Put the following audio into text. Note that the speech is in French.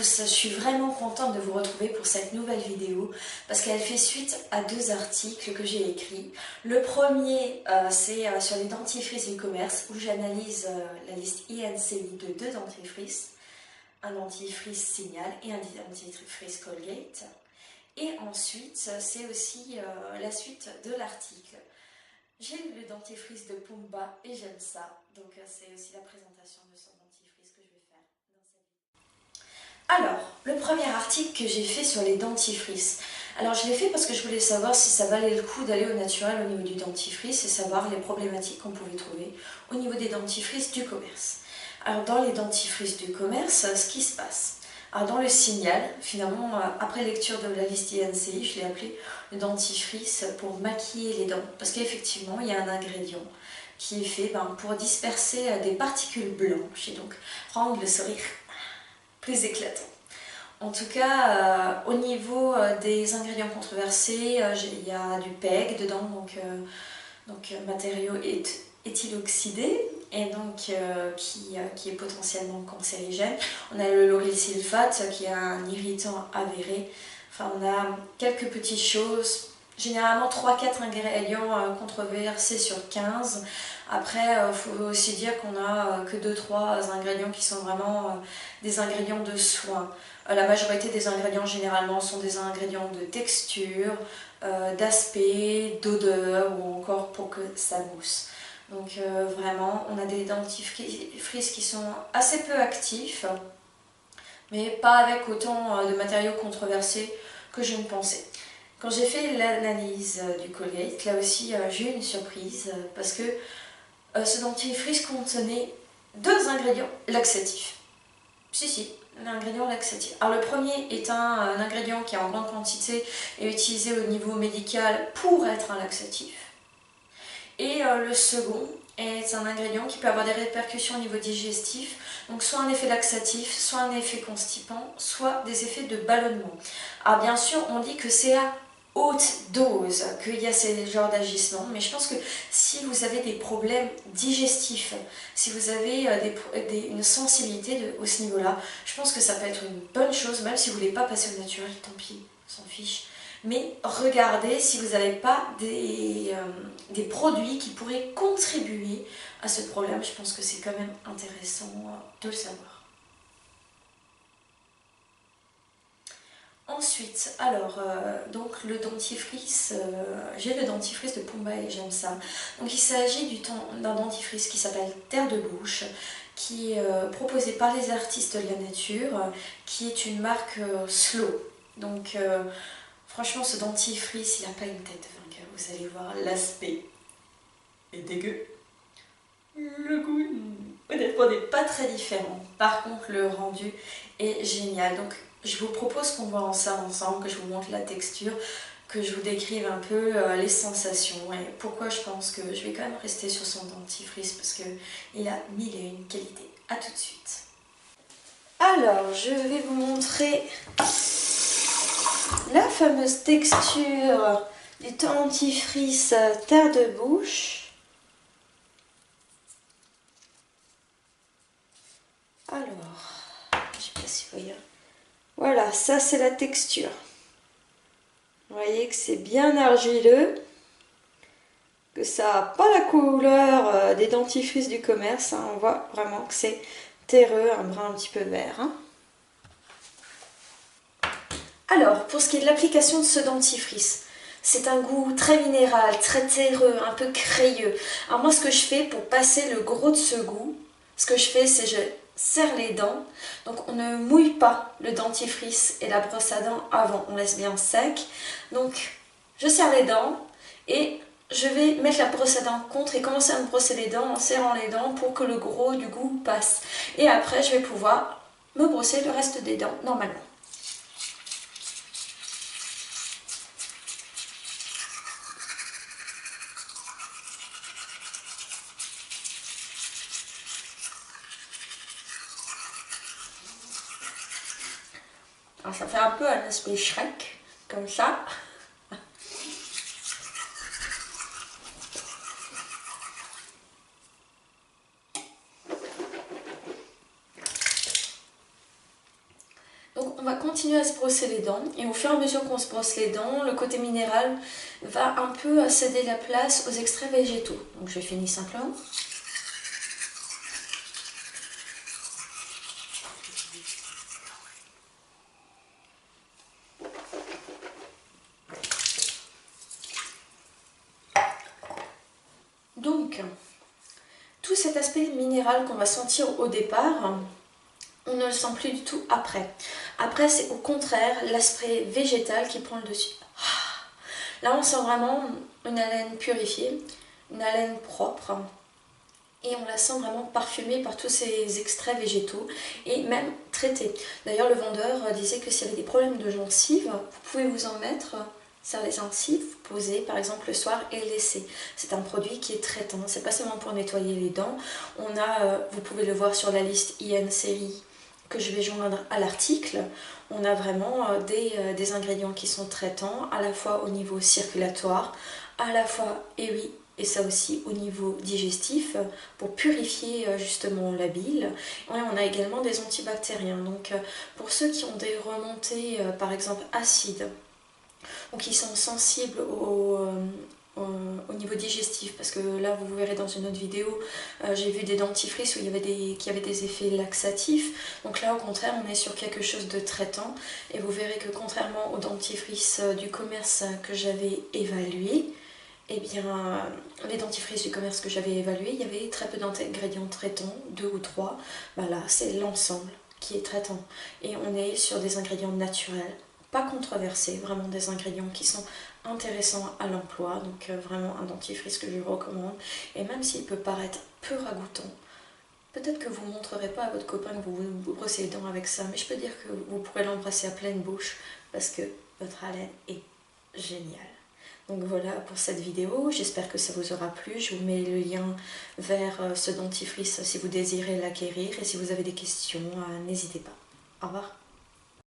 tous, je suis vraiment contente de vous retrouver pour cette nouvelle vidéo parce qu'elle fait suite à deux articles que j'ai écrits. Le premier, c'est sur les dentifrices du commerce où j'analyse la liste INCI de deux dentifrices, un dentifrice Signal et un dentifrice Colgate. Et ensuite, c'est aussi la suite de l'article. J'ai eu le dentifrice de Pumba et j'aime ça, donc c'est aussi la présentation de son dentifrice que je vais faire dans cette vidéo. Alors, le premier article que j'ai fait sur les dentifrices. Alors je l'ai fait parce que je voulais savoir si ça valait le coup d'aller au naturel au niveau du dentifrice et savoir les problématiques qu'on pouvait trouver au niveau des dentifrices du commerce. Alors dans les dentifrices du commerce, ce qui se passe. Alors dans le Signal, finalement, après lecture de la liste INCI, je l'ai appelé le dentifrice pour maquiller les dents. Parce qu'effectivement, il y a un ingrédient qui est fait pour disperser des particules blanches et donc rendre le sourire plus éclatant. En tout cas, au niveau des ingrédients controversés, il y a du PEG dedans, donc matériau éthyloxydé, et donc qui est potentiellement cancérigène. On a le lauryl sulfate qui est un irritant avéré. Enfin, on a quelques petites choses, généralement 3-4 ingrédients controversés sur 15. Après, il faut aussi dire qu'on a que 2-3 ingrédients qui sont vraiment des ingrédients de soins. La majorité des ingrédients généralement sont des ingrédients de texture, d'aspect, d'odeur ou encore pour que ça mousse. Donc vraiment, on a des dentifrices qui sont assez peu actifs, mais pas avec autant de matériaux controversés que je ne pensais. Quand j'ai fait l'analyse du Colgate, là aussi j'ai eu une surprise parce que ce dentifrice contenait 2 ingrédients laxatifs. Si, l'ingrédient laxatif. Alors le premier est un ingrédient qui est en grande quantité et utilisé au niveau médical pour être un laxatif. Et le second est un ingrédient qui peut avoir des répercussions au niveau digestif, donc soit un effet laxatif, soit un effet constipant, soit des effets de ballonnement. Alors bien sûr, on dit que c'est à haute dose qu'il y a ce genre d'agissement, mais je pense que si vous avez des problèmes digestifs, si vous avez une sensibilité à ce niveau-là, je pense que ça peut être une bonne chose, même si vous ne voulez pas passer au naturel, tant pis, on s'en fiche. Mais regardez si vous n'avez pas des produits qui pourraient contribuer à ce problème. Je pense que c'est quand même intéressant de le savoir. Ensuite, alors, donc le dentifrice, j'ai le dentifrice de Pumba et j'aime ça. Donc il s'agit d'un dentifrice qui s'appelle Terre de Bouche, qui est proposé par les artistes de la nature, qui est une marque slow. Donc franchement, ce dentifrice, il n'a pas une tête de vainqueur. Vous allez voir, l'aspect est dégueu. Le goût, honnêtement, n'est pas très différent. Par contre, le rendu est génial. Donc, je vous propose qu'on voit ça ensemble, que je vous montre la texture, que je vous décrive un peu les sensations et pourquoi je pense que je vais quand même rester sur son dentifrice parce qu'il a 1001 qualités. A tout de suite. Alors, je vais vous montrer la fameuse texture du dentifrice Terre de Bouche. Alors, je sais pas si vous voyez. Voilà, ça c'est la texture. Vous voyez que c'est bien argileux, que ça n'a pas la couleur des dentifrices du commerce. Hein. On voit vraiment que c'est terreux, un brun un petit peu vert. Hein. Alors, pour ce qui est de l'application de ce dentifrice, c'est un goût très minéral, très terreux, un peu crayeux. Alors moi, ce que je fais pour passer le gros de ce goût, ce que je fais, c'est je serre les dents. Donc on ne mouille pas le dentifrice et la brosse à dents avant, on laisse bien sec. Donc je serre les dents et je vais mettre la brosse à dents contre et commencer à me brosser les dents en serrant les dents pour que le gros du goût passe. Et après, je vais pouvoir me brosser le reste des dents normalement. Alors ça fait un peu un aspect Shrek, comme ça. continuer à se brosser les dents et au fur et à mesure qu'on se brosse les dents, le côté minéral va un peu céder la place aux extraits végétaux. Donc je finis simplement. Donc, tout cet aspect minéral qu'on va sentir au départ, on ne le sent plus du tout après. Après, c'est au contraire l'aspect végétal qui prend le dessus. Là, on sent vraiment une haleine purifiée, une haleine propre. Et on la sent vraiment parfumée par tous ces extraits végétaux et même traités. D'ailleurs, le vendeur disait que s'il y avait des problèmes de gencives, vous pouvez vous en mettre sur les gencives, vous posez par exemple le soir et laisser. C'est un produit qui est traitant, c'est pas seulement pour nettoyer les dents. On a, vous pouvez le voir sur la liste IN série que je vais joindre à l'article. On a vraiment des ingrédients qui sont traitants, à la fois au niveau circulatoire, à la fois, et oui, et ça aussi au niveau digestif, pour purifier justement la bile. Et on a également des antibactériens. Donc pour ceux qui ont des remontées par exemple acides, ou qui sont sensibles au niveau digestif, parce que là vous verrez dans une autre vidéo, j'ai vu des dentifrices où il y avait qui avaient des effets laxatifs. Donc là au contraire on est sur quelque chose de traitant, et vous verrez que contrairement aux dentifrices du commerce que j'avais évalué, eh bien, les dentifrices du commerce que j'avais évalué, il y avait très peu d'ingrédients traitants, 2 ou 3. Ben là, c'est l'ensemble qui est traitant. Et on est sur des ingrédients naturels, pas controversés, vraiment des ingrédients qui sont intéressants à l'emploi. Donc vraiment un dentifrice que je recommande. Et même s'il peut paraître peu ragoûtant, peut-être que vous ne montrerez pas à votre copain que vous brossez les dents avec ça, mais je peux dire que vous pourrez l'embrasser à pleine bouche parce que votre haleine est géniale. Donc voilà pour cette vidéo, j'espère que ça vous aura plu. Je vous mets le lien vers ce dentifrice si vous désirez l'acquérir, et si vous avez des questions, n'hésitez pas. Au revoir.